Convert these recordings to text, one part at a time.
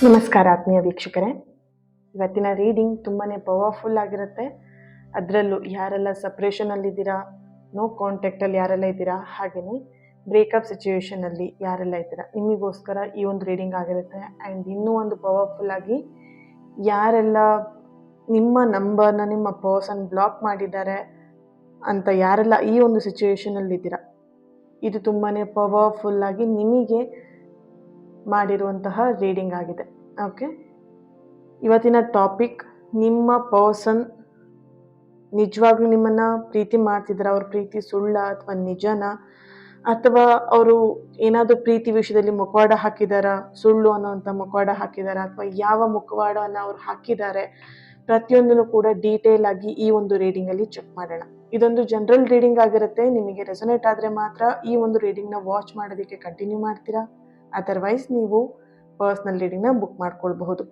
ನಮಸ್ಕಾರ ಆತ್ಮೀಯ ವೀಕ್ಷಕರೇ. ಇವತ್ತಿನ ರೀಡಿಂಗ್ ತುಂಬಾ ಪವರ್ಫುಲ್ ಆಗಿರುತ್ತೆ. ಅದರಲ್ಲೂ ಯಾರೆಲ್ಲ ಸಪ್ರೇಷನಲ್ಲಿದ್ದೀರಾ, ನೋ ಕಾಂಟ್ಯಾಕ್ಟಲ್ಲಿ ಯಾರೆಲ್ಲ ಇದ್ದೀರಾ, ಹಾಗೆಯೇ ಬ್ರೇಕಪ್ ಸಿಚುವೇಷನಲ್ಲಿ ಯಾರೆಲ್ಲ ಇದ್ದೀರಾ, ನಿಮಗೋಸ್ಕರ ಈ ಒಂದು ರೀಡಿಂಗ್ ಆಗಿರುತ್ತೆ. ಆ್ಯಂಡ್ ಇನ್ನೂ ಒಂದು ಪವರ್ಫುಲ್ ಆಗಿ ಯಾರೆಲ್ಲ ನಿಮ್ಮ ನಂಬರ್ನ ನಿಮ್ಮ ಪರ್ಸನ್ ಬ್ಲಾಕ್ ಮಾಡಿದ್ದಾರೆ ಅಂತ ಯಾರೆಲ್ಲ ಈ ಒಂದು ಸಿಚುವೇಷನಲ್ಲಿದ್ದೀರಾ, ಇದು ತುಂಬಾ ಪವರ್ಫುಲ್ಲಾಗಿ ನಿಮಗೆ ಮಾಡಿರುವಂತಹ ರೀಡಿಂಗ್ ಆಗಿದೆ. ಓಕೆ, ಇವತ್ತಿನ ಟಾಪಿಕ್, ನಿಮ್ಮ ಪರ್ಸನ್ ನಿಜವಾಗ್ಲೂ ನಿಮ್ಮನ್ನು ಪ್ರೀತಿ ಮಾಡ್ತಿದ್ದಾರೆ, ಅವ್ರ ಪ್ರೀತಿ ಸುಳ್ಳ ಅಥವಾ ನಿಜನ, ಅಥವಾ ಅವರು ಏನಾದರೂ ಪ್ರೀತಿ ವಿಷಯದಲ್ಲಿ ಮುಖವಾಡ ಹಾಕಿದಾರ, ಸುಳ್ಳು ಅನ್ನೋವಂಥ ಮುಖವಾಡ ಹಾಕಿದಾರ, ಅಥವಾ ಯಾವ ಮುಖವಾಡನ ಅವ್ರು ಹಾಕಿದ್ದಾರೆ, ಪ್ರತಿಯೊಂದನ್ನು ಕೂಡ ಡೀಟೇಲ್ ಆಗಿ ಈ ಒಂದು ರೀಡಿಂಗಲ್ಲಿ ಚೆಕ್ ಮಾಡೋಣ. ಇದೊಂದು ಜನರಲ್ ರೀಡಿಂಗ್ ಆಗಿರುತ್ತೆ. ನಿಮಗೆ ರೆಸೊನೇಟ್ ಆದರೆ ಮಾತ್ರ ಈ ಒಂದು ರೀಡಿಂಗ್ನ ವಾಚ್ ಮಾಡೋದಕ್ಕೆ ಕಂಟಿನ್ಯೂ ಮಾಡ್ತೀರಾ, ಅದರ್ವೈಸ್ ನೀವು ಪರ್ಸ್ನಲ್ ರೀಡಿಂಗ್ನ ಬುಕ್ ಮಾಡ್ಕೊಳ್ಬಹುದು.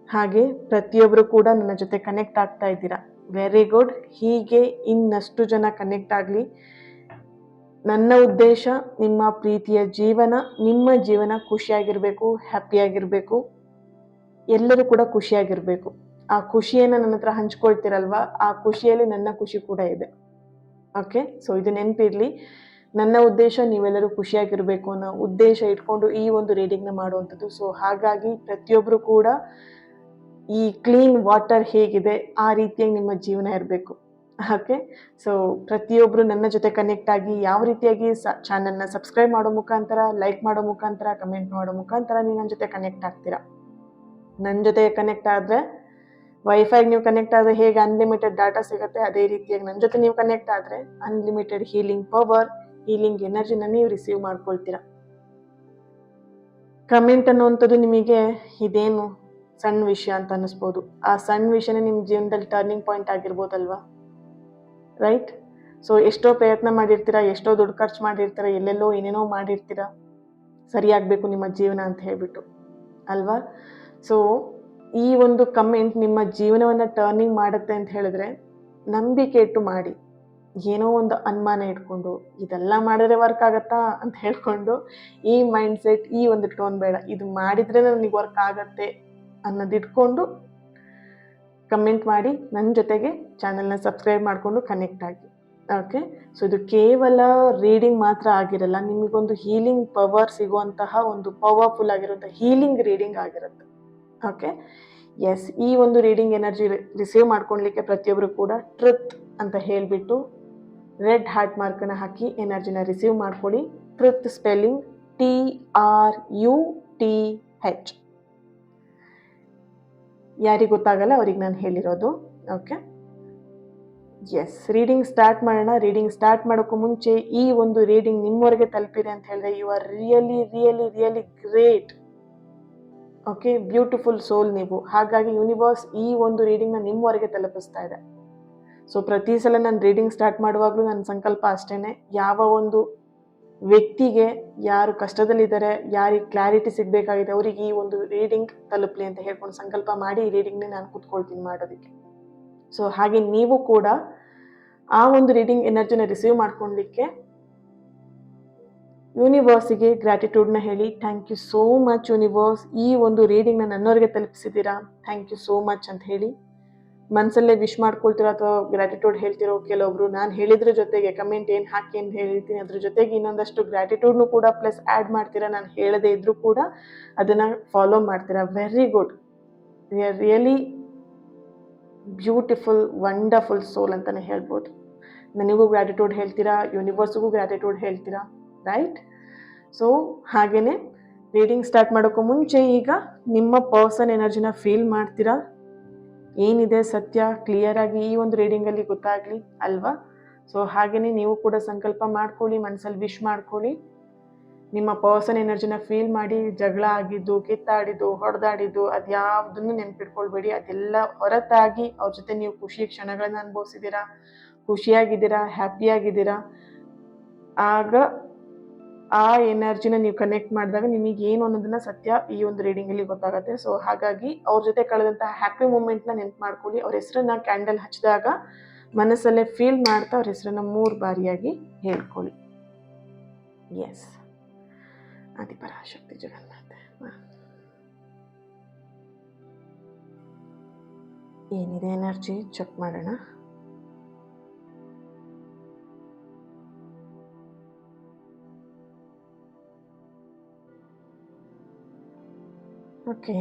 ಹಾಗೆ ಪ್ರತಿಯೊಬ್ಬರು ಕೂಡ ನನ್ನ ಜೊತೆ ಕನೆಕ್ಟ್ ಆಗ್ತಾ ಇದ್ದೀರಾ, ವೆರಿ ಗುಡ್. ಹೀಗೆ ಇನ್ನಷ್ಟು ಜನ ಕನೆಕ್ಟ್ ಆಗಲಿ. ನನ್ನ ಉದ್ದೇಶ ನಿಮ್ಮ ಪ್ರೀತಿಯ ಜೀವನ, ನಿಮ್ಮ ಜೀವನ ಖುಷಿಯಾಗಿರಬೇಕು, ಹ್ಯಾಪಿಯಾಗಿರಬೇಕು, ಎಲ್ಲರೂ ಕೂಡ ಖುಷಿಯಾಗಿರಬೇಕು. ಆ ಖುಷಿಯನ್ನು ನನ್ನ ಹತ್ರ ಹಂಚ್ಕೊಳ್ತೀರಲ್ವ, ಆ ಖುಷಿಯಲ್ಲಿ ನನ್ನ ಖುಷಿ ಕೂಡ ಇದೆ. ಓಕೆ, ಸೊ ಇದು ನೆನಪಿರಲಿ. ನನ್ನ ಉದ್ದೇಶ ನೀವೆಲ್ಲರೂ ಖುಷಿಯಾಗಿರಬೇಕು ಅನ್ನೋ ಉದ್ದೇಶ ಇಟ್ಕೊಂಡು ಈ ಒಂದು ರೀಡಿಂಗ್ನ ಮಾಡುವಂಥದ್ದು. ಸೊ ಹಾಗಾಗಿ ಪ್ರತಿಯೊಬ್ಬರು ಕೂಡ ಈ ಕ್ಲೀನ್ ವಾಟರ್ ಹೇಗಿದೆ ಆ ರೀತಿಯಾಗಿ ನಿಮ್ಮ ಜೀವನ ಇರಬೇಕು. ಓಕೆ, ಸೊ ಪ್ರತಿಯೊಬ್ಬರು ನನ್ನ ಜೊತೆ ಕನೆಕ್ಟ್ ಆಗಿ ಯಾವ ರೀತಿಯಾಗಿ ಚಾನಲ್ನ ಸಬ್ಸ್ಕ್ರೈಬ್ ಮಾಡೋ ಮುಖಾಂತರ, ಲೈಕ್ ಮಾಡೋ ಮುಖಾಂತರ, ಕಮೆಂಟ್ ಮಾಡೋ ಮುಖಾಂತರ ನೀವು ನನ್ನ ಜೊತೆ ಕನೆಕ್ಟ್ ಆಗ್ತೀರಾ. ನನ್ನ ಜೊತೆ ಕನೆಕ್ಟ್ ಆದರೆ ವೈಫೈಗೆ ನೀವು ಕನೆಕ್ಟ್ ಆದರೆ ಹೇಗೆ ಅನ್ಲಿಮಿಟೆಡ್ ಡಾಟಾ ಸಿಗುತ್ತೆ, ಅದೇ ರೀತಿಯಾಗಿ ನನ್ನ ಜೊತೆ ನೀವು ಕನೆಕ್ಟ್ ಆದರೆ ಅನ್ಲಿಮಿಟೆಡ್ ಹೀಲಿಂಗ್ ಪವರ್, ಹೀಲಿಂಗ್ ಎನರ್ಜಿನ ನೀವು ರಿಸೀವ್ ಮಾಡ್ಕೊಳ್ತೀರಾ. ಕಮೆಂಟ್ ಅನ್ನುವಂಥದ್ದು ನಿಮಗೆ ಇದೇನು ಸಣ್ಣ ವಿಷಯ ಅಂತ ಅನ್ನಿಸ್ಬೋದು. ಆ ಸಣ್ಣ ವಿಷಯನೇ ನಿಮ್ಮ ಜೀವನದಲ್ಲಿ ಟರ್ನಿಂಗ್ ಪಾಯಿಂಟ್ ಆಗಿರ್ಬೋದಲ್ವಾ, ರೈಟ್? ಸೊ ಎಷ್ಟೋ ಪ್ರಯತ್ನ ಮಾಡಿರ್ತೀರಾ, ಎಷ್ಟೋ ದುಡ್ಡು ಖರ್ಚು ಮಾಡಿರ್ತೀರಾ, ಎಲ್ಲೆಲ್ಲೋ ಏನೇನೋ ಮಾಡಿರ್ತೀರಾ ಸರಿಯಾಗಬೇಕು ನಿಮ್ಮ ಜೀವನ ಅಂತ ಹೇಳ್ಬಿಟ್ಟು, ಅಲ್ವಾ? ಸೊ ಈ ಒಂದು ಕಮೆಂಟ್ ನಿಮ್ಮ ಜೀವನವನ್ನು ಟರ್ನಿಂಗ್ ಮಾಡುತ್ತೆ ಅಂತ ಹೇಳಿದ್ರೆ ನಂಬಿಕೆ ಇಟ್ಟು ಮಾಡಿ. ಏನೋ ಒಂದು ಅನುಮಾನ ಇಟ್ಕೊಂಡು ಇದೆಲ್ಲ ಮಾಡಿದ್ರೆ ವರ್ಕ್ ಆಗತ್ತಾ ಅಂತ ಹೇಳ್ಕೊಂಡು ಈ ಮೈಂಡ್ಸೆಟ್, ಈ ಒಂದು ಟೋನ್ ಬೇಡ. ಇದು ಮಾಡಿದ್ರೆ ನನಗೆ ವರ್ಕ್ ಆಗತ್ತೆ ಅನ್ನೋದು ಇಟ್ಕೊಂಡು ಕಮೆಂಟ್ ಮಾಡಿ, ನನ್ನ ಜೊತೆಗೆ ಚಾನಲ್ನ ಸಬ್ಸ್ಕ್ರೈಬ್ ಮಾಡಿಕೊಂಡು ಕನೆಕ್ಟ್ ಆಗಿ. ಓಕೆ, ಸೊ ಇದು ಕೇವಲ ರೀಡಿಂಗ್ ಮಾತ್ರ ಆಗಿರಲ್ಲ, ನಿಮಗೊಂದು ಹೀಲಿಂಗ್ ಪವರ್ ಸಿಗುವಂತಹ ಒಂದು ಪವರ್ಫುಲ್ ಆಗಿರುವಂಥ ಹೀಲಿಂಗ್ ರೀಡಿಂಗ್ ಆಗಿರುತ್ತೆ. ಓಕೆ, ಎಸ್, ಈ ಒಂದು ರೀಡಿಂಗ್ ಎನರ್ಜಿ ರಿಸೀವ್ ಮಾಡ್ಕೊಳ್ಲಿಕ್ಕೆ ಪ್ರತಿಯೊಬ್ಬರು ಕೂಡ ಟ್ರುತ್ ಅಂತ ಹೇಳಿಬಿಟ್ಟು ರೆಡ್ ಹಾರ್ಟ್ ಮಾರ್ಕನ್ನು ಹಾಕಿ ಎನರ್ಜಿನ ರಿಸೀವ್ ಮಾಡ್ಕೊಳ್ಳಿ. Truth spelling TRUTH. ಯಾರಿಗೆ ಗೊತ್ತಾಗಲ್ಲ ಅವ್ರಿಗೆ ನಾನು ಹೇಳಿರೋದು. ಓಕೆ, ಎಸ್, ರೀಡಿಂಗ್ ಸ್ಟಾರ್ಟ್ ಮಾಡೋಣ. ರೀಡಿಂಗ್ ಸ್ಟಾರ್ಟ್ ಮಾಡೋಕ್ಕೂ ಮುಂಚೆ ಈ ಒಂದು ರೀಡಿಂಗ್ ನಿಮ್ಮವರೆಗೆ ತಲುಪಿದೆ ಅಂತ ಹೇಳಿದ್ರೆ you are really really really great. Okay, beautiful soul ನೀವು. ಹಾಗಾಗಿ ಯೂನಿವರ್ಸ್ ಈ ಒಂದು ರೀಡಿಂಗ್ನ ನಿಮ್ಮವರೆಗೆ ತಲುಪಿಸ್ತಾ ಇದೆ. ಸೊ ಪ್ರತಿ ಸಲ ನಾನು ರೀಡಿಂಗ್ ಸ್ಟಾರ್ಟ್ ಮಾಡುವಾಗಲೂ ನನ್ನ ಸಂಕಲ್ಪ ಅಷ್ಟೇ, ಯಾವ ಒಂದು ವ್ಯಕ್ತಿಗೆ ಯಾರು ಕಷ್ಟದಲ್ಲಿದ್ದಾರೆ, ಯಾರಿಗೆ ಕ್ಲಾರಿಟಿ ಸಿಗಬೇಕಾಗಿದೆ, ಅವರಿಗೆ ಈ ಒಂದು ರೀಡಿಂಗ್ ತಲುಪಲಿ ಅಂತ ಹೇಳ್ಕೊಂಡು ಸಂಕಲ್ಪ ಮಾಡಿ ಈ ರೀಡಿಂಗ್ನೇ ನಾನು ಕೂತ್ಕೊಳ್ತೀನಿ ಮಾಡೋದಕ್ಕೆ. ಸೊ ಹಾಗೆ ನೀವು ಕೂಡ ಆ ಒಂದು ರೀಡಿಂಗ್ ಎನರ್ಜಿನ ರಿಸೀವ್ ಮಾಡ್ಕೊಳ್ಲಿಕ್ಕೆ ಯೂನಿವರ್ಸಿಗೆ ಗ್ರ್ಯಾಟಿಟ್ಯೂಡ್ನ ಹೇಳಿ. Thank you so much universe, ಈ ಒಂದು ರೀಡಿಂಗ್ನ ನನ್ನವರೆಗೆ ತಲುಪಿಸಿದ್ದೀರಾ, ಥ್ಯಾಂಕ್ ಯು ಸೋ ಮಚ್ ಅಂತ ಹೇಳಿ ಮನಸ್ಸಲ್ಲೇ ವಿಶ್ ಮಾಡ್ಕೊಳ್ತಿರೋ ಅಥವಾ ಗ್ರ್ಯಾಟಿಟ್ಯೂಡ್ ಹೇಳ್ತಿರೋ. ಕೆಲವೊಬ್ರು ನಾನು ಹೇಳಿದ್ರ ಜೊತೆಗೆ ಕಮೆಂಟ್ ಏನು ಹಾಕಿ ಅಂತ ಹೇಳಿರ್ತೀನಿ, ಅದ್ರ ಜೊತೆಗೆ ಇನ್ನೊಂದಷ್ಟು ಗ್ರ್ಯಾಟಿಟ್ಯೂಡ್ನು ಕೂಡ ಪ್ಲಸ್ ಆ್ಯಡ್ ಮಾಡ್ತೀರಾ. ನಾನು ಹೇಳದೇ ಇದ್ರೂ ಕೂಡ ಅದನ್ನು ಫಾಲೋ ಮಾಡ್ತೀರಾ. Very good, we are really beautiful wonderful soul ಅಂತಲೇ ಹೇಳ್ಬೋದು. ನನಗೂ ಗ್ರ್ಯಾಟಿಟ್ಯೂಡ್ ಹೇಳ್ತೀರಾ, ಯೂನಿವರ್ಸ್ಗೂ ಗ್ರ್ಯಾಟಿಟ್ಯೂಡ್ ಹೇಳ್ತೀರಾ, ರೈಟ್? ಸೊ ಹಾಗೆಯೇ ರೀಡಿಂಗ್ ಸ್ಟಾರ್ಟ್ ಮಾಡೋಕ್ಕೂ ಮುಂಚೆ ಈಗ ನಿಮ್ಮ ಪರ್ಸನ್ ಎನರ್ಜಿನ ಫೀಲ್ ಮಾಡ್ತೀರಾ. ಏನಿದೆ ಸತ್ಯ ಕ್ಲಿಯರಾಗಿ ಈ ಒಂದು ರೀಡಿಂಗಲ್ಲಿ ಗೊತ್ತಾಗಲಿ ಅಲ್ವಾ? ಸೊ ಹಾಗೆಯೇ ನೀವು ಕೂಡ ಸಂಕಲ್ಪ ಮಾಡ್ಕೊಳ್ಳಿ, ಮನಸ್ಸಲ್ಲಿ ವಿಶ್ ಮಾಡ್ಕೊಳ್ಳಿ. ನಿಮ್ಮ ಪರ್ಸನ್ ಎನರ್ಜಿನ ಫೀಲ್ ಮಾಡಿ. ಜಗಳ ಆಗಿದ್ದು, ಕಿತ್ತಾಡಿದ್ದು, ಹೊಡೆದಾಡಿದ್ದು ಅದ್ಯಾವುದನ್ನು ನೆನ್ಪಿಟ್ಕೊಳ್ಬೇಡಿ. ಅದೆಲ್ಲ ಹೊರತಾಗಿ ಅವ್ರ ಜೊತೆ ನೀವು ಖುಷಿ ಕ್ಷಣಗಳನ್ನ ಅನುಭವಿಸಿದ್ದೀರಾ, ಖುಷಿಯಾಗಿದ್ದೀರಾ, ಹ್ಯಾಪಿಯಾಗಿದ್ದೀರಾ. ಆಗ ಆ ಎನರ್ಜಿನ ನೀವು ಕನೆಕ್ಟ್ ಮಾಡಿದಾಗ ನಿಮಗೆ ಏನು ಅನ್ನೋದನ್ನ ಸತ್ಯ ಈ ಒಂದು ರೀಡಿಂಗಲ್ಲಿ ಗೊತ್ತಾಗುತ್ತೆ. ಸೊ ಹಾಗಾಗಿ ಅವ್ರ ಜೊತೆ ಕಳೆದಂತಹ ಹ್ಯಾಪಿ ಮೂಮೆಂಟ್ನ ನೆನ್ಪು ಮಾಡ್ಕೊಳ್ಳಿ. ಅವ್ರ ಹೆಸರನ್ನ ಕ್ಯಾಂಡಲ್ ಹಚ್ಚಿದಾಗ ಮನಸ್ಸಲ್ಲೇ ಫೀಲ್ ಮಾಡ್ತಾ ಅವ್ರ ಹೆಸರನ್ನ 3 ಬಾರಿಯಾಗಿ ಹೇಳ್ಕೊಳ್ಳಿ. ಎಸ್, ಆದಿಪರಾಶಕ್ತಿ ಜಗನ್ಮಾತೆ. ಏನಿದೆ ಎನರ್ಜಿ ಚೆಕ್ ಮಾಡೋಣ. ಓಕೆ,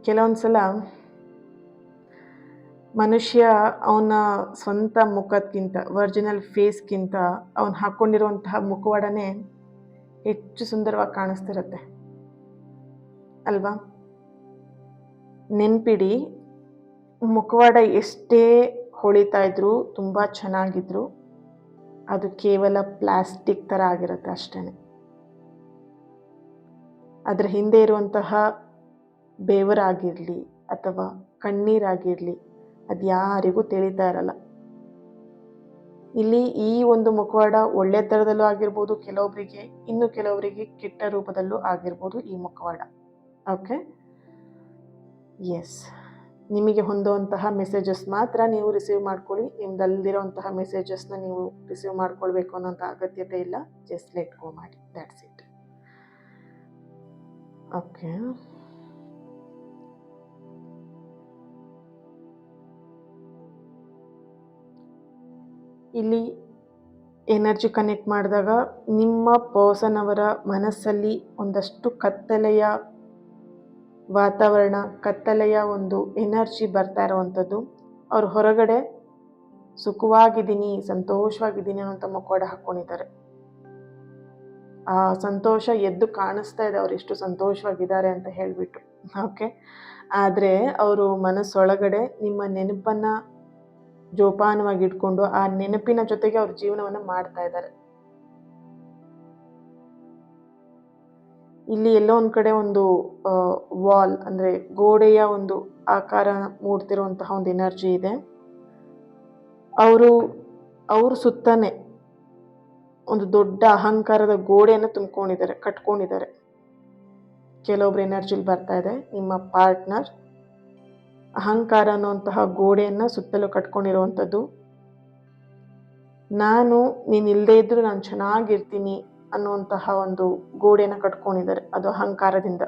ಕೆಲವೊಂದು ಸಲ ಮನುಷ್ಯ ಅವನ ಸ್ವಂತ ಮುಖಕ್ಕಿಂತ ಒರಿಜಿನಲ್ ಫೇಸ್ಗಿಂತ ಅವನು ಹಾಕ್ಕೊಂಡಿರುವಂತಹ ಮುಖವಾಡನೇ ಹೆಚ್ಚು ಸುಂದರವಾಗಿ ಕಾಣಿಸ್ತಿರುತ್ತೆ ಅಲ್ವಾ? ನೆನ್ಪಿಡಿ, ಮುಖವಾಡ ಎಷ್ಟೇ ಹೊಳಿತಾ ಇದ್ರು, ತುಂಬ ಚೆನ್ನಾಗಿದ್ರು, ಅದು ಕೇವಲ ಪ್ಲಾಸ್ಟಿಕ್ ಥರ ಆಗಿರುತ್ತೆ ಅಷ್ಟೇ. ಅದರ ಹಿಂದೆ ಇರುವಂತಹ ಬೆವರಾಗಿರಲಿ ಅಥವಾ ಕಣ್ಣೀರಾಗಿರಲಿ ಅದು ಯಾರಿಗೂ ತಿಳಿತಾ ಇರಲ್ಲ. ಇಲ್ಲಿ ಈ ಒಂದು ಮುಖವಾಡ ಒಳ್ಳೆ ಥರದಲ್ಲೂ ಆಗಿರ್ಬೋದು ಕೆಲವೊಬ್ಬರಿಗೆ, ಇನ್ನು ಕೆಲವರಿಗೆ ಕೆಟ್ಟ ರೂಪದಲ್ಲೂ ಆಗಿರ್ಬೋದು ಈ ಮುಖವಾಡ. ಓಕೆ, ಎಸ್, ನಿಮಗೆ ಹೊಂದುವಂತಹ ಮೆಸೇಜಸ್ ಮಾತ್ರ ನೀವು ರಿಸೀವ್ ಮಾಡ್ಕೊಳ್ಳಿ. ನಿಮ್ದಲ್ದಿರೋಂತಹ ಮೆಸೇಜಸ್ನ ನೀವು ರಿಸೀವ್ ಮಾಡ್ಕೊಳ್ಬೇಕು ಅನ್ನೋಂಥ ಅಗತ್ಯತೆ ಇಲ್ಲ. ಜಸ್ಟ್ ಲೆಟ್ ಗೋ ಮಾಡಿ, ದ್ಯಾಟ್ಸ್ ಇಟ್. ಓಕೆ, ಇಲ್ಲಿ ಎನರ್ಜಿ ಕನೆಕ್ಟ್ ಮಾಡಿದಾಗ ನಿಮ್ಮ ಪರ್ಸನ್ ಅವರ ಮನಸ್ಸಲ್ಲಿ ಒಂದಷ್ಟು ಕತ್ತಲೆಯ ವಾತಾವರಣ, ಕತ್ತಲೆಯ ಒಂದು ಎನರ್ಜಿ ಬರ್ತಾ ಇರೋವಂಥದ್ದು. ಅವ್ರು ಹೊರಗಡೆ ಸುಖವಾಗಿದ್ದೀನಿ, ಸಂತೋಷವಾಗಿದ್ದೀನಿ ಅನ್ನೋಂಥ ಮುಖವಾಡ ಹಾಕ್ಕೊಂಡಿದ್ದಾರೆ. ಆ ಸಂತೋಷ ಎದ್ದು ಕಾಣಿಸ್ತಾ ಇದೆ, ಅವ್ರು ಎಷ್ಟು ಸಂತೋಷವಾಗಿದ್ದಾರೆ ಅಂತ ಹೇಳಿಬಿಟ್ಟು. ಓಕೆ, ಆದರೆ ಅವರು ಮನಸ್ಸೊಳಗಡೆ ನಿಮ್ಮ ನೆನಪನ್ನು ಜೋಪಾನವಾಗಿ ಇಟ್ಕೊಂಡು ಆ ನೆನಪಿನ ಜೊತೆಗೆ ಅವ್ರ ಜೀವನವನ್ನು ಮಾಡ್ತಾ ಇದ್ದಾರೆ. ಇಲ್ಲಿ ಎಲ್ಲೋ ಒಂದು ಕಡೆ ಒಂದು ವಾಲ್ ಅಂದರೆ ಗೋಡೆಯ ಒಂದು ಆಕಾರ ಮೂಡ್ತಿರುವಂತಹ ಒಂದು ಎನರ್ಜಿ ಇದೆ. ಅವ್ರ ಸುತ್ತನೇ ಒಂದು ದೊಡ್ಡ ಅಹಂಕಾರದ ಗೋಡೆಯನ್ನು ಕಟ್ಕೊಂಡಿದ್ದಾರೆ. ಕೆಲವೊಬ್ರು ಎನರ್ಜಿಲಿ ಬರ್ತಾ ಇದೆ, ನಿಮ್ಮ ಪಾರ್ಟ್ನರ್ ಅಹಂಕಾರ ಅನ್ನುವಂತಹ ಗೋಡೆಯನ್ನು ಸುತ್ತಲೂ ಕಟ್ಕೊಂಡಿರುವಂಥದ್ದು. ನೀನು ಇಲ್ಲದೇ ಇದ್ರೂ ನಾನು ಚೆನ್ನಾಗಿರ್ತೀನಿ ಅನ್ನುವಂತಹ ಒಂದು ಗೋಡೆಯನ್ನು ಕಟ್ಕೊಂಡಿದ್ದಾರೆ, ಅದು ಅಹಂಕಾರದಿಂದ.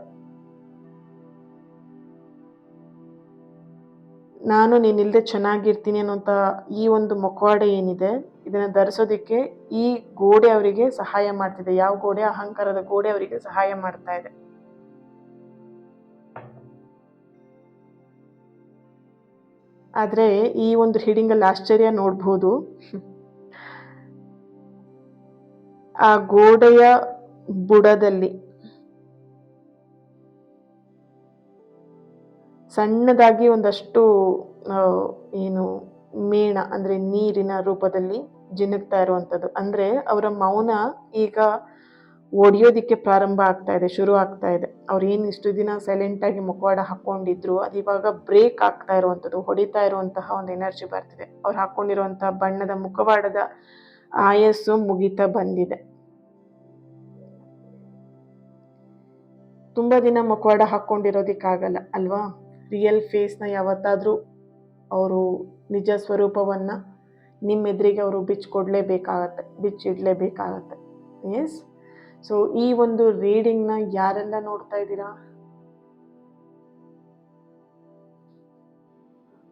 ನೀನಿಲ್ಲದೆ ಚೆನ್ನಾಗಿರ್ತೀನಿ ಅನ್ನೋಂಥ ಈ ಒಂದು ಮುಖವಾಡ ಏನಿದೆ, ಇದನ್ನು ಧರಿಸೋದಕ್ಕೆ ಈ ಗೋಡೆ ಅವರಿಗೆ ಸಹಾಯ ಮಾಡ್ತಿದೆ. ಯಾವ ಗೋಡೆ? ಅಹಂಕಾರದ ಗೋಡೆ ಅವರಿಗೆ ಸಹಾಯ ಮಾಡ್ತಾ ಇದೆ. ಆದರೆ ಈ ಒಂದು ರೀಡಿಂಗಲ್ಲಿ ಆಶ್ಚರ್ಯ ನೋಡ್ಬೋದು. ಆ ಗೋಡೆಯ ಬುಡದಲ್ಲಿ ಸಣ್ಣದಾಗಿ ಒಂದಷ್ಟು ಮೇಣ ಅಂದರೆ ನೀರಿನ ರೂಪದಲ್ಲಿ ಜಿನುಗ್ತಾ ಇರುವಂಥದ್ದು. ಅಂದರೆ ಅವರ ಮೌನ ಈಗ ಒಡೆಯೋದಿಕ್ಕೆ ಪ್ರಾರಂಭ ಆಗ್ತಾ ಇದೆ, ಶುರು ಆಗ್ತಾ ಇದೆ. ಅವ್ರು ಏನು ಇಷ್ಟು ದಿನ ಸೈಲೆಂಟಾಗಿ ಮುಖವಾಡ ಹಾಕ್ಕೊಂಡಿದ್ರು, ಅದು ಇವಾಗ ಬ್ರೇಕ್ ಆಗ್ತಾ ಇರುವಂಥದ್ದು, ಹೊಡಿತಾ ಇರುವಂತಹ ಒಂದು ಎನರ್ಜಿ ಬರ್ತಿದೆ. ಅವ್ರು ಹಾಕ್ಕೊಂಡಿರುವಂತಹ ಬಣ್ಣದ ಮುಖವಾಡದ ಆಯಸ್ಸು ಮುಗಿತಾ ಬಂದಿದೆ. ತುಂಬ ದಿನ ಮುಖವಾಡ ಹಾಕ್ಕೊಂಡಿರೋದಕ್ಕಾಗಲ್ಲ ಅಲ್ವಾ? ರಿಯಲ್ ಫೇಸ್ನ ಯಾವತ್ತಾದರೂ ಅವರು ನಿಜ ಸ್ವರೂಪವನ್ನು ನಿಮ್ಮೆದುರಿಗೆ ಅವರು ಬಿಚ್ಚಿಡಲೇಬೇಕಾಗತ್ತೆ. ಎಸ್, ಸೊ ಈ ಒಂದು ರೀಡಿಂಗ್ನ ಯಾರೆಲ್ಲ ನೋಡ್ತಾ ಇದ್ದೀರಾ,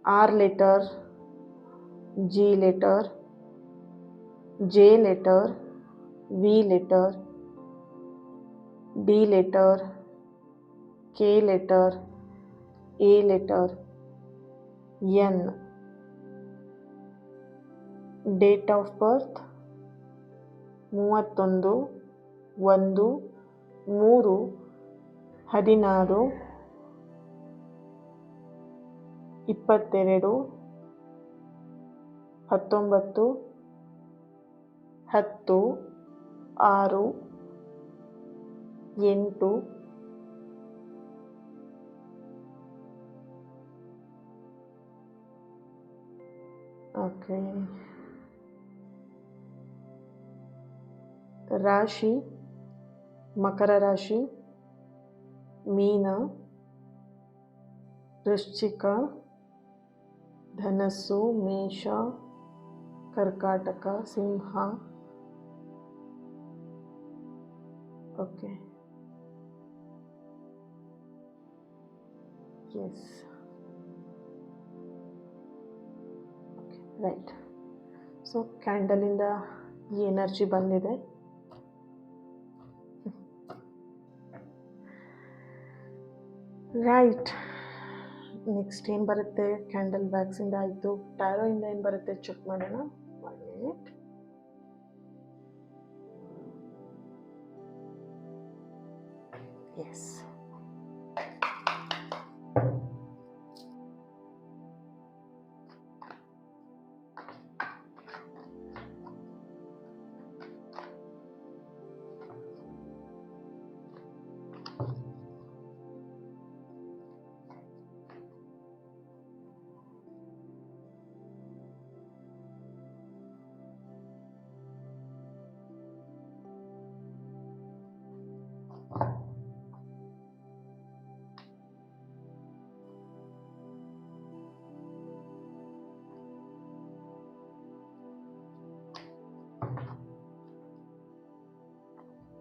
R letter, G letter, J letter, V letter, D letter, K letter, A letter, N, date of birth 31/13/22/19/6/8. Okay, ರಾಶಿ ಮಕರ ರಾಶಿ, ಮೀನ, ವೃಶ್ಚಿಕ, ಧನಸ್ಸು, ಮೇಷ, ಕರ್ಕಾಟಕ, ಸಿಂಹ. Okay, yes, right. ಸೊ ಕ್ಯಾಂಡಲಿಂದ ಈ ಎನರ್ಜಿ ಬಂದಿದೆ. ರೈಟ್. ನೆಕ್ಸ್ಟ್ ಏನು ಬರುತ್ತೆ? ಕ್ಯಾಂಡಲ್ ಬ್ಯಾಗ್ಸಿಂದ ಆಯಿತು. ಟ್ಯಾರೋಯಿಂದ ಏನು ಬರುತ್ತೆ ಚೆಕ್ ಮಾಡೋಣ. 1 minute. Yes.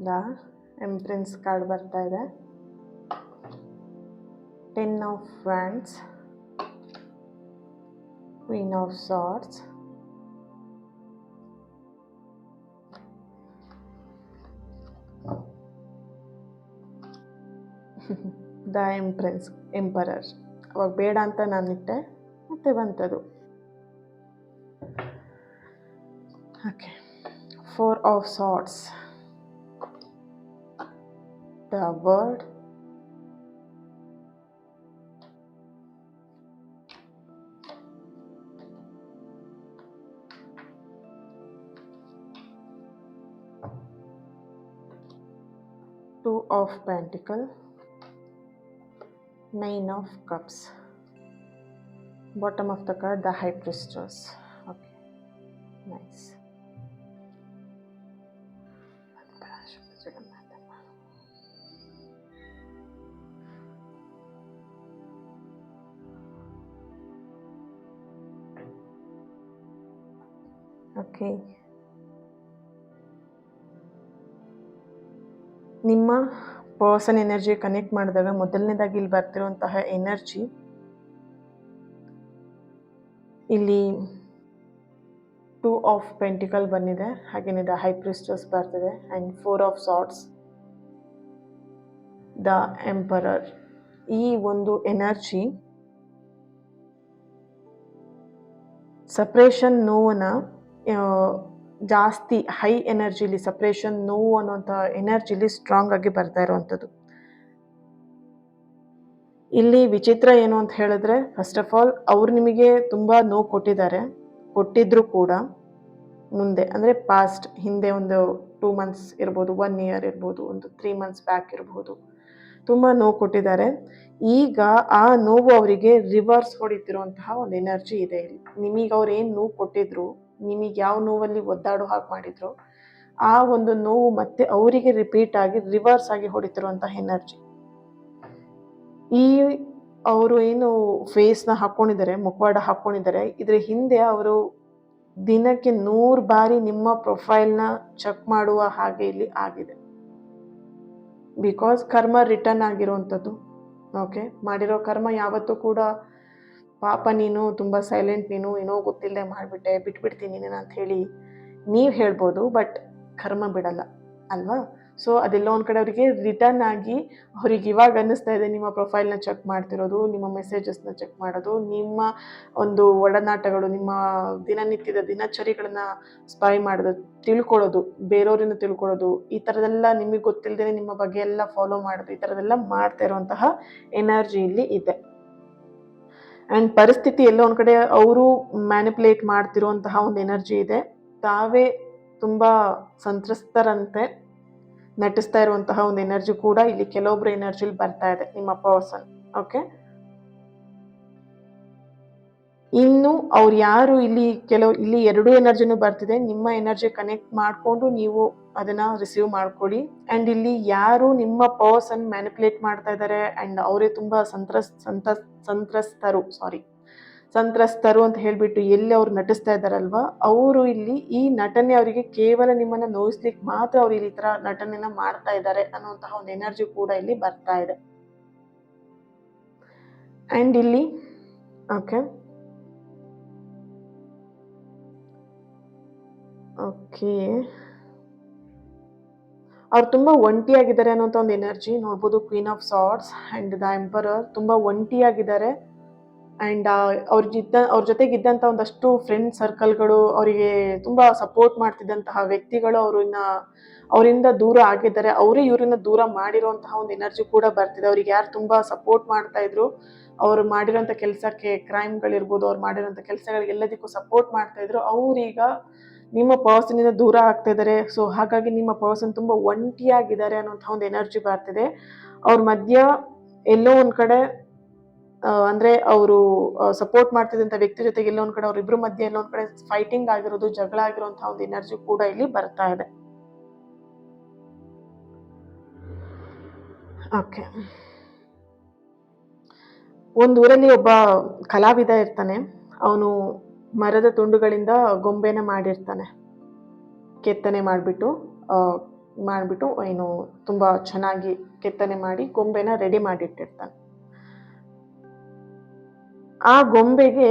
The empress card ಬರ್ತಾ ಇದೆ. 10 of wands, queen of swords, the empress emperor. ಅವಾಗ ಬೇಡ ಅಂತ ನಾನಿಟ್ಟೆ, ಮತ್ತೆ ಬಂತದು. Okay. 4 of swords, the word, Two of Pentacle, 9 of Cups. Bottom of the card, the High Priestess. Okay, nice. Okay. ನಿಮ್ಮ person energy connect ಮಾಡಿದಾಗ ಮೊದಲನೇದಾಗಿ ಇಲ್ಲಿ ಬರ್ತಿರುವಂತಹ ಎನರ್ಜಿ, ಇಲ್ಲಿ 2 ಆಫ್ ಪೆಂಟಿಕಲ್ ಬಂದಿದೆ, ಹಾಗೇನೆ ದ ಹೈ ಪ್ರಿಸ್ಟಸ್ ಬರ್ತಿದೆ, and 4 of swords, the emperor. ಈ ಒಂದು ಎನರ್ಜಿ ಸಪ್ರೇಷನ್ ನೋವನ್ನ ಜಾಸ್ತಿ ಹೈ ಎನರ್ಜಿಲಿ, ಸಪ್ರೇಷನ್ ನೋವು ಅನ್ನೋಂಥ ಎನರ್ಜಿಲಿ ಸ್ಟ್ರಾಂಗ್ ಆಗಿ ಬರ್ತಾ ಇರುವಂಥದ್ದು. ಇಲ್ಲಿ ವಿಚಿತ್ರ ಏನು ಅಂತ ಹೇಳಿದ್ರೆ, ಫಸ್ಟ್ ಆಫ್ ಆಲ್ ಅವ್ರು ನಿಮಗೆ ತುಂಬ ನೋವು ಕೊಟ್ಟಿದ್ರು ಕೂಡ ಮುಂದೆ, ಅಂದರೆ ಪಾಸ್ಟ್ ಹಿಂದೆ ಒಂದು 2 months ಇರ್ಬೋದು, 1 year ಇರ್ಬೋದು, ಒಂದು 3 months ಬ್ಯಾಕ್ ಇರ್ಬೋದು, ತುಂಬ ನೋವು ಕೊಟ್ಟಿದ್ದಾರೆ. ಈಗ ಆ ನೋವು ಅವರಿಗೆ ರಿವರ್ಸ್ ಹೊಡಿತಿರುವಂತಹ ಒಂದು ಎನರ್ಜಿ ಇದೆ ಇಲ್ಲಿ. ನಿಮಗೆ ಅವ್ರು ಏನು ನೋವು ಕೊಟ್ಟಿದ್ರು, ನಿಮಗೆ ಯಾವ ನೋವಲ್ಲಿ ಒದ್ದಾಡೋ ಹಾಗೆ ಮಾಡಿದ್ರು, ಆ ಒಂದು ನೋವು ಮತ್ತೆ ಅವರಿಗೆ ರಿಪೀಟ್ ಆಗಿ ರಿವರ್ಸ್ ಆಗಿ ಹೊಡಿತಿರುವಂತಹ ಎನರ್ಜಿ. ಈ ಅವರು ಏನು ಫೇಸ್ನ ಹಾಕ್ಕೊಂಡಿದ್ದಾರೆ, ಮುಖವಾಡ ಹಾಕ್ಕೊಂಡಿದ್ದಾರೆ, ಇದ್ರ ಹಿಂದೆ ಅವರು ದಿನಕ್ಕೆ 100 ಬಾರಿ ನಿಮ್ಮ ಪ್ರೊಫೈಲ್ನ ಚೆಕ್ ಮಾಡುವ ಹಾಗೆ ಇಲ್ಲಿ ಆಗಿದೆ. ಬಿಕಾಸ್ ಕರ್ಮ ರಿಟರ್ನ್ ಆಗಿರುವಂಥದ್ದು. ಓಕೆ, ಮಾಡಿರೋ ಕರ್ಮ ಯಾವತ್ತೂ ಕೂಡ ಪಾಪ ನೀನು ತುಂಬ ಸೈಲೆಂಟ್, ನೀನು ಏನೋ ಗೊತ್ತಿಲ್ಲದೆ ಮಾಡಿಬಿಟ್ಟೆ, ಬಿಟ್ಬಿಡ್ತೀನಿ ನೀನು ಅಂತ ಹೇಳಿ ನೀವು ಹೇಳ್ಬೋದು, ಬಟ್ ಕರ್ಮ ಬಿಡಲ್ಲ ಅಲ್ವಾ? ಸೊ ಅದೆಲ್ಲ ಒಂದು ಕಡೆ ಅವರಿಗೆ ರಿಟರ್ನ್ ಆಗಿ ಅವ್ರಿಗೆ ಇವಾಗ ಅನ್ನಿಸ್ತಾ ಇದೆ, ನಿಮ್ಮ ಪ್ರೊಫೈಲ್ನ ಚೆಕ್ ಮಾಡ್ತಿರೋದು, ನಿಮ್ಮ ಮೆಸೇಜಸ್ನ ಚೆಕ್ ಮಾಡೋದು, ನಿಮ್ಮ ಒಂದು ಒಡನಾಟಗಳು, ನಿಮ್ಮ ದಿನನಿತ್ಯದ ದಿನಚರಿಗಳನ್ನ ಸ್ಪೈ ಮಾಡೋದು, ತಿಳ್ಕೊಳ್ಳೋದು, ಬೇರೆಯವ್ರನ್ನ ತಿಳ್ಕೊಳ್ಳೋದು, ಈ ಥರದೆಲ್ಲ ನಿಮಗೆ ಗೊತ್ತಿಲ್ಲದೇ ನಿಮ್ಮ ಬಗ್ಗೆ ಎಲ್ಲ ಫಾಲೋ ಮಾಡೋದು, ಈ ಥರದೆಲ್ಲ ಮಾಡ್ತಾ ಇರುವಂತಹ ಎನರ್ಜಿ ಇಲ್ಲಿ ಇದೆ. ಆ್ಯಂಡ್ ಪರಿಸ್ಥಿತಿ ಎಲ್ಲ ಒಂದು ಕಡೆ ಅವರು ಮ್ಯಾನಿಪುಲೇಟ್ ಮಾಡ್ತಿರುವಂತಹ ಒಂದು ಎನರ್ಜಿ ಇದೆ. ತಾವೇ ತುಂಬ ಸಂತ್ರಸ್ತರಂತೆ ನಟಿಸ್ತಾ ಇರುವಂತಹ ಒಂದು ಎನರ್ಜಿ ಕೂಡ ಇಲ್ಲಿ ಕೆಲವೊಬ್ರು ಎನರ್ಜಿಲಿ ಬರ್ತಾ ಇದೆ ನಿಮ್ಮ ಪರ್ಸನ್. ಓಕೆ, ಇನ್ನು ಅವ್ರು ಯಾರು ಇಲ್ಲಿ ಇಲ್ಲಿ 2 ಎನರ್ಜಿನೂ ಬರ್ತಿದೆ. ನಿಮ್ಮ ಎನರ್ಜಿ ಕನೆಕ್ಟ್ ಮಾಡಿಕೊಂಡು ನೀವು ಅದನ್ನ ರಿಸೀವ್ ಮಾಡ್ಕೊಳ್ಳಿ. ಆ್ಯಂಡ್ ಇಲ್ಲಿ ಯಾರು ನಿಮ್ಮ ಪರ್ಸನ್ ಮ್ಯಾನಿಪುಲೇಟ್ ಮಾಡ್ತಾ ಇದ್ದಾರೆ ಆ್ಯಂಡ್ ಅವರೇ ತುಂಬ ಸಂತ್ರಸ್ತರು ಅಂತ ಹೇಳ್ಬಿಟ್ಟು ಎಲ್ಲಿ ಅವ್ರು ನಟಿಸ್ತಾ ಇದ್ದಾರಲ್ವಾ, ಅವರು ಇಲ್ಲಿ ಈ ನಟನೆ ಅವರಿಗೆ ಕೇವಲ ನಿಮ್ಮನ್ನ ನೋಯಿಸ್ಲಿಕ್ಕೆ ಮಾತ್ರ ಅವ್ರು ಇಲ್ಲಿ ಈ ಥರ ನಟನೆನ ಮಾಡ್ತಾ ಇದ್ದಾರೆ ಅನ್ನುವಂತಹ ಒಂದು ಎನರ್ಜಿ ಕೂಡ ಇಲ್ಲಿ ಬರ್ತಾ ಇದೆ. ಆ್ಯಂಡ್ ಇಲ್ಲಿ ಓಕೆ, ಓಕೆ. ಅವ್ರು ತುಂಬ ಒಂಟಿಯಾಗಿದ್ದಾರೆ ಅನ್ನೋಂಥ ಒಂದು ಎನರ್ಜಿ ನೋಡ್ಬೋದು. Queen of swords and the emperor ತುಂಬ ಒಂಟಿಯಾಗಿದ್ದಾರೆ. ಆ್ಯಂಡ್ ಅವ್ರ ಜೊತೆಗಿದ್ದಂಥ ಒಂದಷ್ಟು ಫ್ರೆಂಡ್ ಸರ್ಕಲ್ಗಳು, ಅವರಿಗೆ ತುಂಬ ಸಪೋರ್ಟ್ ಮಾಡ್ತಿದ್ದಂತಹ ವ್ಯಕ್ತಿಗಳು ಅವರಿಂದ ದೂರ ಆಗಿದ್ದಾರೆ. ಅವರೇ ಇವ್ರನ್ನ ದೂರ ಮಾಡಿರುವಂತಹ ಒಂದು ಎನರ್ಜಿ ಕೂಡ ಬರ್ತಿದೆ. ಅವ್ರಿಗೆ ಯಾರು ತುಂಬ ಸಪೋರ್ಟ್ ಮಾಡ್ತಾ ಇದ್ರು, ಅವ್ರು ಮಾಡಿರೋಂಥ ಕೆಲಸಕ್ಕೆ, ಕ್ರೈಮ್ಗಳಿರ್ಬೋದು, ಅವ್ರು ಮಾಡಿರೋಂಥ ಕೆಲಸಗಳಿಗೆಲ್ಲದಕ್ಕೂ ಸಪೋರ್ಟ್ ಮಾಡ್ತಾ ಇದ್ರು, ಅವ್ರೀಗ ನಿಮ್ಮ ಪರ್ಸನಿಂದ ದೂರ ಆಗ್ತಾ ಇದ್ದಾರೆ. ಸೊ ಹಾಗಾಗಿ ನಿಮ್ಮ ಪರ್ಸನ್ ತುಂಬ ಒಂಟಿಯಾಗಿದ್ದಾರೆ ಅನ್ನೋಂಥ ಒಂದು ಎನರ್ಜಿ ಬರ್ತಿದೆ. ಅವ್ರ ಮಧ್ಯ ಎಲ್ಲೋ ಒಂದು ಕಡೆ ಅಂದರೆ ಅವರು ಸಪೋರ್ಟ್ ಮಾಡ್ತಿದ್ದಂಥ ವ್ಯಕ್ತಿ ಜೊತೆಗೆ ಎಲ್ಲೋ ಒಂದು ಕಡೆ ಅವರಿಬ್ಬರ ಮಧ್ಯೆ ಎಲ್ಲೋ ಒಂದು ಕಡೆ ಫೈಟಿಂಗ್ ಆಗಿರೋದು, ಜಗಳ ಆಗಿರುವಂಥ ಒಂದು ಎನರ್ಜಿ ಕೂಡ ಇಲ್ಲಿ ಬರ್ತಾ ಇದೆ. ಓಕೆ. ಒಂದು ಊರಲ್ಲಿ ಒಬ್ಬ ಕಲಾವಿದ ಇರ್ತಾನೆ. ಅವನು ಮರದ ತುಂಡುಗಳಿಂದ ಗೊಂಬೆನ ಮಾಡಿರ್ತಾನೆ. ಕೆತ್ತನೆ ಮಾಡಿಬಿಟ್ಟು ಏನು ತುಂಬ ಚೆನ್ನಾಗಿ ಕೆತ್ತನೆ ಮಾಡಿ ಗೊಂಬೆನ ರೆಡಿ ಮಾಡಿಟ್ಟಿರ್ತಾನೆ. ಆ ಗೊಂಬೆಗೆ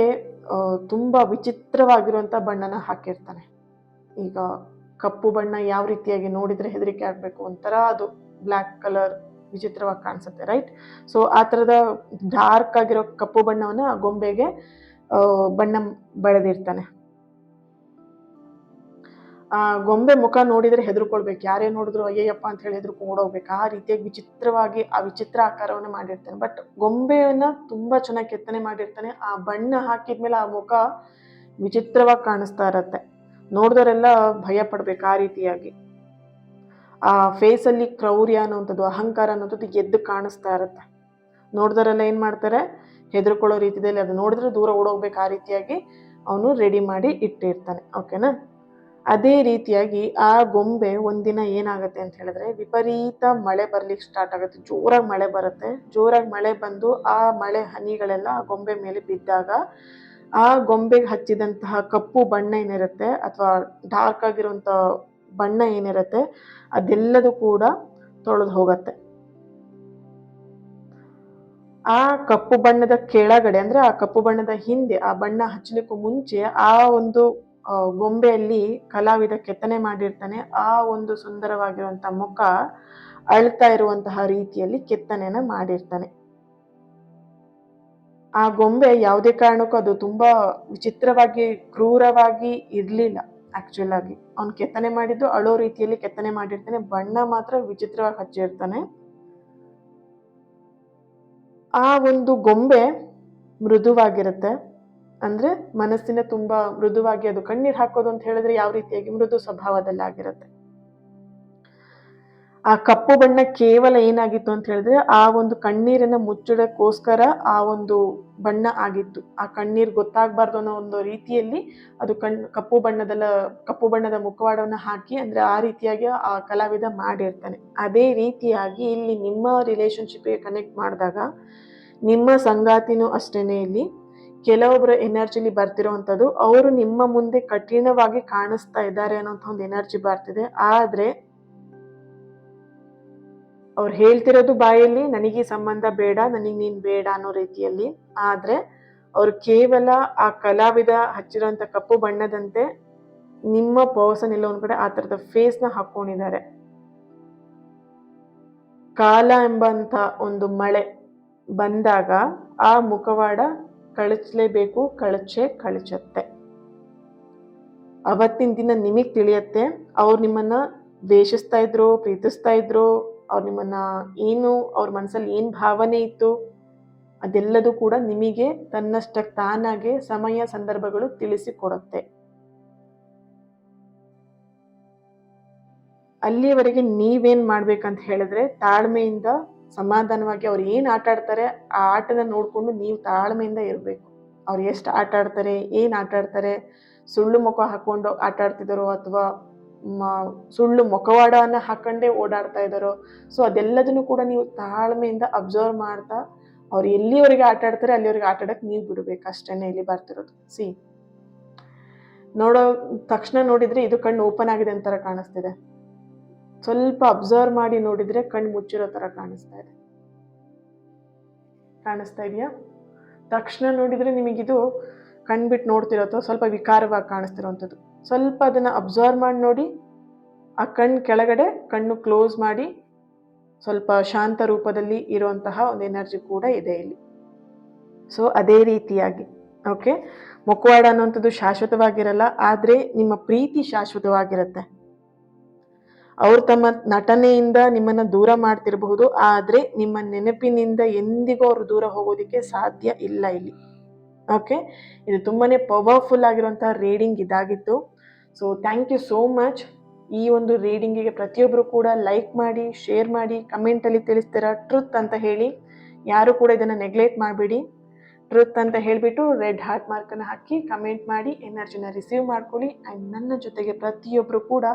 ತುಂಬ ವಿಚಿತ್ರವಾಗಿರುವಂಥ ಬಣ್ಣನ ಹಾಕಿರ್ತಾನೆ. ಈಗ ಕಪ್ಪು ಬಣ್ಣ ಯಾವ ರೀತಿಯಾಗಿ ನೋಡಿದರೆ ಹೆದರಿಕೆ ಆಗಬೇಕು, ಒಂಥರ ಅದು ಬ್ಲ್ಯಾಕ್ ಕಲರ್ ವಿಚಿತ್ರವಾಗಿ ಕಾಣಿಸುತ್ತೆ, ರೈಟ್? ಸೊ ಆ ಥರದ ಡಾರ್ಕ್ ಆಗಿರೋ ಕಪ್ಪು ಬಣ್ಣವನ್ನು ಆ ಗೊಂಬೆಗೆ ಬಣ್ಣ ಬಳೆದಿರ್ತಾನೆ. ಆ ಗೊಂಬೆ ಮುಖ ನೋಡಿದರೆ ಹೆದರ್ಕೊಳ್ಬೇಕು. ಯಾರೇ ನೋಡಿದ್ರು ಅಯ್ಯಯ್ಯಪ್ಪ ಅಂತ ಹೇಳಿ ಹೆದರ್ಕೊಂಡು ಓಡೋಗ್ಬೇಕು. ಆ ರೀತಿಯಾಗಿ ವಿಚಿತ್ರವಾಗಿ ಆ ವಿಚಿತ್ರ ಆಕಾರವನ್ನು ಮಾಡಿರ್ತಾನೆ. ಬಟ್ ಗೊಂಬೆಯನ್ನ ತುಂಬಾ ಚೆನ್ನಾಗಿ ಕೆತ್ತನೆ ಮಾಡಿರ್ತಾನೆ. ಆ ಬಣ್ಣ ಹಾಕಿದ್ಮೇಲೆ ಆ ಮುಖ ವಿಚಿತ್ರವಾಗಿ ಕಾಣಿಸ್ತಾ ಇರತ್ತೆ. ನೋಡಿದವರೆಲ್ಲ ಭಯ ಪಡ್ಬೇಕು ಆ ರೀತಿಯಾಗಿ. ಆ ಫೇಸಲ್ಲಿ ಕ್ರೌರ್ಯ ಅನ್ನುವಂಥದ್ದು, ಅಹಂಕಾರ ಅನ್ನೋಂಥದ್ದು ಎದ್ದು ಕಾಣಿಸ್ತಾ ಇರತ್ತೆ. ನೋಡಿದವರೆಲ್ಲ ಏನ್ ಮಾಡ್ತಾರೆ, ಹೆದರ್ಕೊಳ್ಳೋ ರೀತಿಯಲ್ಲಿ ಅದು ನೋಡಿದ್ರೆ ದೂರ ಓಡೋಗ್ಬೇಕು. ಆ ರೀತಿಯಾಗಿ ಅವನು ರೆಡಿ ಮಾಡಿ ಇಟ್ಟಿರ್ತಾನೆ. ಓಕೆನಾ? ಅದೇ ರೀತಿಯಾಗಿ ಆ ಗೊಂಬೆ ಒಂದಿನ ಏನಾಗುತ್ತೆ ಅಂತ ಹೇಳಿದ್ರೆ, ವಿಪರೀತ ಮಳೆ ಬರ್ಲಿಕ್ಕೆ ಸ್ಟಾರ್ಟ್ ಆಗುತ್ತೆ. ಜೋರಾಗಿ ಮಳೆ ಬರುತ್ತೆ. ಜೋರಾಗಿ ಮಳೆ ಬಂದು ಆ ಮಳೆ ಹನಿಗಳೆಲ್ಲ ಆ ಗೊಂಬೆ ಮೇಲೆ ಬಿದ್ದಾಗ ಆ ಗೊಂಬೆಗೆ ಹಚ್ಚಿದಂತಹ ಕಪ್ಪು ಬಣ್ಣ ಏನಿರುತ್ತೆ ಅಥವಾ ಡಾರ್ಕ್ ಆಗಿರುವಂಥ ಬಣ್ಣ ಏನಿರುತ್ತೆ ಅದೆಲ್ಲದೂ ಕೂಡ ತೊಳೆದು ಹೋಗತ್ತೆ. ಆ ಕಪ್ಪು ಬಣ್ಣದ ಕೆಳಗಡೆ ಅಂದ್ರೆ ಆ ಕಪ್ಪು ಬಣ್ಣದ ಹಿಂದೆ, ಆ ಬಣ್ಣ ಹಚ್ಚಲಿಕ್ಕೂ ಮುಂಚೆ ಆ ಒಂದು ಗೊಂಬೆಯಲ್ಲಿ ಕಲಾವಿದ ಕೆತ್ತನೆ ಮಾಡಿರ್ತಾನೆ. ಆ ಒಂದು ಸುಂದರವಾಗಿರುವಂತಹ ಮುಖ ಅಳ್ತಾ ಇರುವಂತಹ ರೀತಿಯಲ್ಲಿ ಕೆತ್ತನೆನ ಮಾಡಿರ್ತಾನೆ. ಆ ಗೊಂಬೆ ಯಾವುದೇ ಕಾರಣಕ್ಕೂ ಅದು ತುಂಬಾ ವಿಚಿತ್ರವಾಗಿ, ಕ್ರೂರವಾಗಿ ಇರ್ಲಿಲ್ಲ. ಆಕ್ಚುಲ್ ಆಗಿ ಅವ್ನು ಕೆತ್ತನೆ ಮಾಡಿದ್ದು ಅಳೋ ರೀತಿಯಲ್ಲಿ ಕೆತ್ತನೆ ಮಾಡಿರ್ತಾನೆ. ಬಣ್ಣ ಮಾತ್ರ ವಿಚಿತ್ರವಾಗಿ ಹಚ್ಚಿರ್ತಾನೆ. ಆ ಒಂದು ಗೊಂಬೆ ಮೃದುವಾಗಿರುತ್ತೆ. ಅಂದ್ರೆ ಮನಸ್ಸಿನ ತುಂಬಾ ಮೃದುವಾಗಿ, ಅದು ಕಣ್ಣೀರ್ ಹಾಕೋದು ಅಂತ ಹೇಳಿದ್ರೆ ಯಾವ ರೀತಿಯಾಗಿ ಮೃದು ಸ್ವಭಾವದಲ್ಲಿ ಆಗಿರುತ್ತೆ. ಆ ಕಪ್ಪು ಬಣ್ಣ ಕೇವಲ ಏನಾಗಿತ್ತು ಅಂತ ಹೇಳಿದ್ರೆ ಆ ಒಂದು ಕಣ್ಣೀರನ್ನ ಮುಚ್ಚಡಕ್ಕೋಸ್ಕರ ಆ ಒಂದು ಬಣ್ಣ ಆಗಿತ್ತು. ಆ ಕಣ್ಣೀರ್ ಗೊತ್ತಾಗ್ಬಾರ್ದು ಅನ್ನೋ ಒಂದು ರೀತಿಯಲ್ಲಿ ಅದು ಕಪ್ಪು ಬಣ್ಣದ ಮುಖವಾಡವನ್ನ ಹಾಕಿ, ಅಂದ್ರೆ ಆ ರೀತಿಯಾಗಿ ಆ ಕಲಾವಿದ ಮಾಡಿರ್ತಾನೆ. ಅದೇ ರೀತಿಯಾಗಿ ಇಲ್ಲಿ ನಿಮ್ಮ ರಿಲೇಶನ್ಶಿಪ್ಗೆ ಕನೆಕ್ಟ್ ಮಾಡಿದಾಗ ನಿಮ್ಮ ಸಂಗಾತಿನೂ ಅಷ್ಟೇನೆ ಇಲ್ಲಿ ಕೆಲವೊಬ್ಬರ ಎನರ್ಜಿಲಿ ಬರ್ತಿರೋವಂಥದ್ದು, ಅವರು ನಿಮ್ಮ ಮುಂದೆ ಕಠಿಣವಾಗಿ ಕಾಣಿಸ್ತಾ ಇದ್ದಾರೆ ಅನ್ನೋಂಥ ಒಂದು ಎನರ್ಜಿ ಬರ್ತಿದೆ. ಆದ್ರೆ ಅವ್ರು ಹೇಳ್ತಿರೋದು ಬಾಯಲ್ಲಿ ನನಗೆ ಸಂಬಂಧ ಬೇಡ, ನನಗೆ ನೀನ್ ಬೇಡ ಅನ್ನೋ ರೀತಿಯಲ್ಲಿ. ಆದ್ರೆ ಅವ್ರು ಕೇವಲ ಆ ಕಲಾವಿದ ಹಚ್ಚಿರೋಂಥ ಕಪ್ಪು ಬಣ್ಣದಂತೆ ನಿಮ್ಮ ಪರ್ಸನ್ ಎಲ್ಲ ಒಂದ್ ಕಡೆ ಆ ತರದ ಫೇಸ್ನ ಹಾಕೊಂಡಿದ್ದಾರೆ. ಕಾಲ ಎಂಬಂತ ಒಂದು ಮಳೆ ಬಂದಾಗ ಆ ಮುಖವಾಡ ಕಳಚಲೇಬೇಕು, ಕಳಚತ್ತೆ. ಅವತ್ತಿನ ದಿನ ನಿಮಗ್ ತಿಳಿಯತ್ತೆ ಅವ್ರು ನಿಮ್ಮನ್ನ ದ್ವೇಷಿಸ್ತಾ ಇದ್ರು, ಪ್ರೀತಿಸ್ತಾ ಇದ್ರು, ಅವ್ರು ನಿಮ್ಮನ್ನ ಅವ್ರ ಮನಸ್ಸಲ್ಲಿ ಏನ್ ಭಾವನೆ ಇತ್ತು ಅದೆಲ್ಲದೂ ಕೂಡ ನಿಮಗೆ ತನ್ನಷ್ಟಕ್ಕೆ ತಾನಾಗೆ ಸಮಯ ಸಂದರ್ಭಗಳು ತಿಳಿಸಿಕೊಡುತ್ತೆ. ಅಲ್ಲಿಯವರೆಗೆ ನೀವೇನ್ ಮಾಡ್ಬೇಕಂತ ಹೇಳಿದ್ರೆ ತಾಳ್ಮೆಯಿಂದ ಸಮಾಧಾನವಾಗಿ ಅವ್ರು ಏನ್ ಆಟ ಆಡ್ತಾರೆ ಆ ಆಟನ ನೋಡ್ಕೊಂಡು ನೀವು ತಾಳ್ಮೆಯಿಂದ ಇರಬೇಕು. ಅವ್ರು ಎಷ್ಟು ಆಟ ಆಡ್ತಾರೆ, ಏನ್ ಆಟ ಆಡ್ತಾರೆ, ಸುಳ್ಳು ಮುಖ ಹಾಕೊಂಡು ಆಟ ಆಡ್ತಿದಾರೋ ಅಥವಾ ಸುಳ್ಳು ಮುಖವಾಡವನ್ನ ಹಾಕೊಂಡೇ ಓಡಾಡ್ತಾ ಇದ್ದಾರೋ, ಸೊ ಅದೆಲ್ಲದನ್ನು ಕೂಡ ನೀವು ತಾಳ್ಮೆಯಿಂದ ಅಬ್ಸರ್ವ್ ಮಾಡ್ತಾ ಅವ್ರು ಎಲ್ಲಿವರೆಗೆ ಆಟ ಆಡ್ತಾರೆ ಅಲ್ಲಿವರೆಗೆ ಆಟ ಆಡಕ್ ನೀವು ಬಿಡ್ಬೇಕು. ಅಷ್ಟೇನೆ ಇಲ್ಲಿ ಬರ್ತಿರೋದು. ನೋಡೋ ತಕ್ಷಣ ನೋಡಿದ್ರೆ ಇದು ಕಣ್ಣು ಓಪನ್ ಆಗಿದೆ ಅಂತರ ಕಾಣಿಸ್ತಿದೆ. ಸ್ವಲ್ಪ ಅಬ್ಸರ್ವ್ ಮಾಡಿ ನೋಡಿದ್ರೆ ಕಣ್ಣು ಮುಚ್ಚಿರೋ ತರ ಕಾಣಿಸ್ತಾ ಇದೆಯಾ? ತಕ್ಷಣ ನೋಡಿದ್ರೆ ನಿಮಗಿದು ಕಣ್ಬಿಟ್ಟು ನೋಡ್ತಿರೋದು ಸ್ವಲ್ಪ ವಿಕಾರವಾಗಿ ಕಾಣಿಸ್ತಿರೋವಂಥದ್ದು. ಸ್ವಲ್ಪ ಅದನ್ನು ಅಬ್ಸರ್ವ್ ಮಾಡಿ ನೋಡಿ. ಆ ಕಣ್ಣು ಕೆಳಗಡೆ ಕಣ್ಣು ಕ್ಲೋಸ್ ಮಾಡಿ ಸ್ವಲ್ಪ ಶಾಂತ ರೂಪದಲ್ಲಿ ಇರುವಂತಹ ಒಂದು ಎನರ್ಜಿ ಕೂಡ ಇದೆ ಇಲ್ಲಿ. ಸೊ ಅದೇ ರೀತಿಯಾಗಿ ಓಕೆ, ಮುಖವಾಡ ಅನ್ನುವಂಥದ್ದು ಶಾಶ್ವತವಾಗಿರಲ್ಲ, ಆದರೆ ನಿಮ್ಮ ಪ್ರೀತಿ ಶಾಶ್ವತವಾಗಿರುತ್ತೆ. ಅವ್ರು ತಮ್ಮ ನಟನೆಯಿಂದ ನಿಮ್ಮನ್ನ ದೂರ ಮಾಡ್ತಿರಬಹುದು, ಆದರೆ ನಿಮ್ಮ ನೆನಪಿನಿಂದ ಎಂದಿಗೂ ಅವರು ದೂರ ಹೋಗೋದಕ್ಕೆ ಸಾಧ್ಯ ಇಲ್ಲ ಇಲ್ಲಿ. ಓಕೆ, ಇದು ತುಂಬಾನೇ ಪವರ್ಫುಲ್ ಆಗಿರುವಂತಹ ರೀಡಿಂಗ್ ಇದಾಗಿತ್ತು. So thank you so much. ಈ ಒಂದು ರೀಡಿಂಗಿಗೆ ಪ್ರತಿಯೊಬ್ಬರು ಕೂಡ ಲೈಕ್ ಮಾಡಿ, ಶೇರ್ ಮಾಡಿ, ಕಮೆಂಟಲ್ಲಿ ತಿಳಿಸ್ತೀರಾ ಟ್ರುತ್ ಅಂತ ಹೇಳಿ. ಯಾರು ಕೂಡ ಇದನ್ನು ನೆಗ್ಲೆಕ್ಟ್ ಮಾಡಬೇಡಿ. ಟ್ರುತ್ ಅಂತ ಹೇಳಿಬಿಟ್ಟು ರೆಡ್ ಹಾರ್ಟ್ ಮಾರ್ಕನ್ನು ಹಾಕಿ ಕಮೆಂಟ್ ಮಾಡಿ ಎನರ್ಜಿನ ರಿಸೀವ್ ಮಾಡ್ಕೊಳ್ಳಿ. ಆ್ಯಂಡ್ ನನ್ನ ಜೊತೆಗೆ ಪ್ರತಿಯೊಬ್ಬರು ಕೂಡ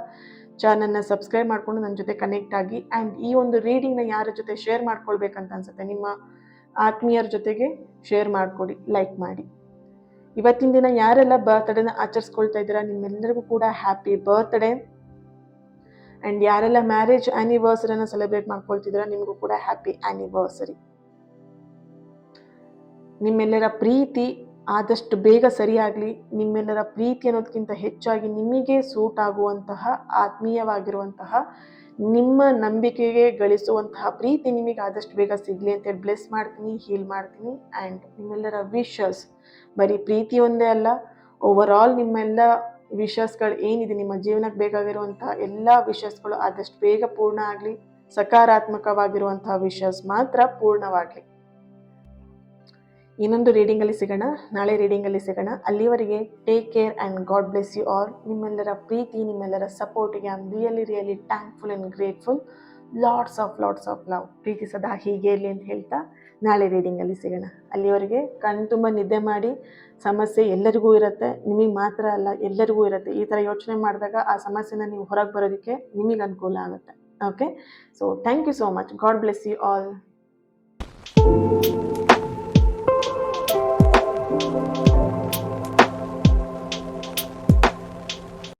ಚಾನಲ್ನ ಸಬ್ಸ್ಕ್ರೈಬ್ ಮಾಡಿಕೊಂಡು ನನ್ನ ಜೊತೆ ಕನೆಕ್ಟ್ ಆಗಿ. ಆ್ಯಂಡ್ ಈ ಒಂದು ರೀಡಿಂಗ್ನ ಯಾರ ಜೊತೆ ಶೇರ್ ಮಾಡ್ಕೊಳ್ಬೇಕಂತ ಅನ್ಸುತ್ತೆ, ನಿಮ್ಮ ಆತ್ಮೀಯರ ಜೊತೆಗೆ ಶೇರ್ ಮಾಡಿಕೊಡಿ, ಲೈಕ್ ಮಾಡಿ. ಇವತ್ತಿನ ದಿನ ಯಾರೆಲ್ಲ ಬರ್ತ್ಡೇನ ಆಚರಿಸ್ಕೊಳ್ತಾ ಇದ್ದೀರಾ ನಿಮ್ಮೆಲ್ಲರಿಗೂ ಕೂಡ ಹ್ಯಾಪಿ ಬರ್ತ್ಡೇ. ಆ್ಯಂಡ್ ಯಾರೆಲ್ಲ ಮ್ಯಾರೇಜ್ ಆ್ಯನಿವರ್ಸರಿನ ಸೆಲೆಬ್ರೇಟ್ ಮಾಡ್ಕೊಳ್ತಿದ್ದೀರಾ ನಿಮಗೂ ಕೂಡ ಹ್ಯಾಪಿ ಆ್ಯನಿವರ್ಸರಿ. ನಿಮ್ಮೆಲ್ಲರ ಪ್ರೀತಿ ಆದಷ್ಟು ಬೇಗ ಸರಿಯಾಗಲಿ. ನಿಮ್ಮೆಲ್ಲರ ಪ್ರೀತಿ ಅನ್ನೋದಕ್ಕಿಂತ ಹೆಚ್ಚಾಗಿ ನಿಮಗೆ ಸೂಟ್ ಆಗುವಂತಹ ಆತ್ಮೀಯವಾಗಿರುವಂತಹ ನಿಮ್ಮ ನಂಬಿಕೆಗೆ ಗಳಿಸುವಂತಹ ಪ್ರೀತಿ ನಿಮಗೆ ಆದಷ್ಟು ಬೇಗ ಸಿಗಲಿ ಅಂತೇಳಿ ಬ್ಲೆಸ್ ಮಾಡ್ತೀನಿ, ಹೀಲ್ ಮಾಡ್ತೀನಿ. ಆ್ಯಂಡ್ ನಿಮ್ಮೆಲ್ಲರ ವಿಶಸ್ ಬರೀ ಪ್ರೀತಿ ಒಂದೇ ಅಲ್ಲ, ಓವರ್ ಆಲ್ ನಿಮ್ಮೆಲ್ಲ ವಿಶಸ್ಗಳು ಏನಿದೆ, ನಿಮ್ಮ ಜೀವನಕ್ಕೆ ಬೇಕಾಗಿರುವಂತಹ ಎಲ್ಲ ವಿಶಸ್ಗಳು ಆದಷ್ಟು ಬೇಗ ಪೂರ್ಣ ಆಗಲಿ. ಸಕಾರಾತ್ಮಕವಾಗಿರುವಂತಹ ವಿಶಸ್ ಮಾತ್ರ ಪೂರ್ಣವಾಗಲಿ. ಇನ್ನೊಂದು ರೀಡಿಂಗಲ್ಲಿ ಸಿಗೋಣ, ನಾಳೆ ರೀಡಿಂಗಲ್ಲಿ ಸಿಗೋಣ. ಅಲ್ಲಿವರೆಗೆ take care and God bless you all. ನಿಮ್ಮೆಲ್ಲರ ಪ್ರೀತಿ, ನಿಮ್ಮೆಲ್ಲರ ಸಪೋರ್ಟಿಗೆ I am really thankful and grateful. Lots of love. ಪ್ರೀತಿ ಸದಾ ಹೀಗೆ ಇರಲಿ ಅಂತ ಹೇಳ್ತಾ ನಾಳೆ ರೀಡಿಂಗಲ್ಲಿ ಸಿಗೋಣ. ಅಲ್ಲಿವರೆಗೆ ಕಣ್ಣು ತುಂಬ ನಿದ್ದೆ ಮಾಡಿ. ಸಮಸ್ಯೆ ಎಲ್ಲರಿಗೂ ಇರುತ್ತೆ, ನಿಮಗೆ ಮಾತ್ರ ಅಲ್ಲ, ಎಲ್ಲರಿಗೂ ಇರುತ್ತೆ. ಈ ಥರ ಯೋಚನೆ ಮಾಡಿದಾಗ ಆ ಸಮಸ್ಯೆನ ನೀವು ಹೊರಗೆ ಬರೋದಕ್ಕೆ ನಿಮಗೆ ಅನುಕೂಲ ಆಗುತ್ತೆ. Okay, so thank you so much. God bless you all.